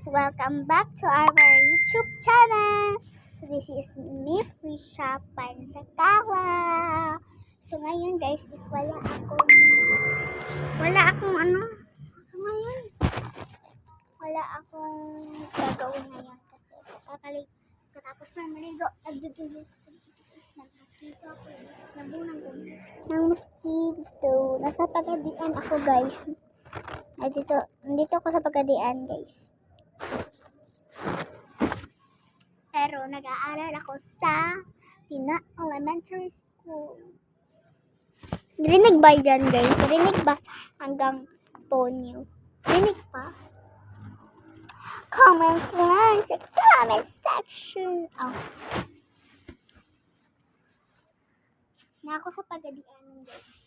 welcome back to our YouTube channel. So this is me, Frisha Pansakala. So ngayon guys is wala akong So ngayon wala akong gagawin ngayon kasi katapos na maligo. Nag-mosquito ako guys. Nabunan ko ng mosquito. Nasa pagadian ako guys. Ay, nandito ako sa Pagadian guys. Pero nag-aaral ako sa Tina Elementary School. Rinig ba yan guys? Rinig ba hanggang ponyo? Rinig pa? Comment lang sa comment section. Na ako sa Pagadian guys.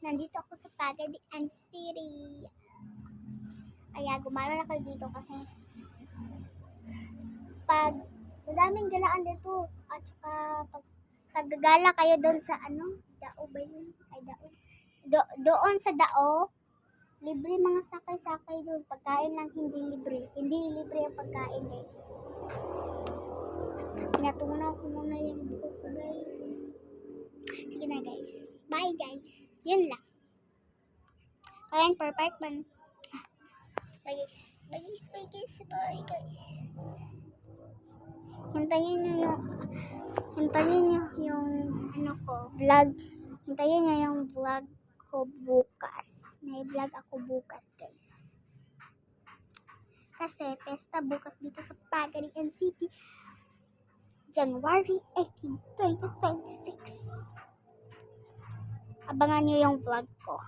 Nandito ako sa Pagadian City. Kaya gumalan ako dito kasi pag madaming galaan dito at saka pag gagala kayo doon sa dao ba yun? Ay dao. Doon sa dao, libre mga sakay-sakay doon. Pagkain lang hindi libre. Hindi libre ang pagkain guys. Pinatunaw ko muna yung buko ko guys. Sige na guys. Bye guys. Yun lang. Kaya perfect man. Bye guys. Bye guys. Bye guys. Bye guys. Hintayin nyo yung vlog. Hintayin nyo yung vlog ko bukas. May vlog ako bukas guys. Kasi pesta bukas dito sa Pagadian City. January 18, 2026. Abangan nyo yung vlog ko.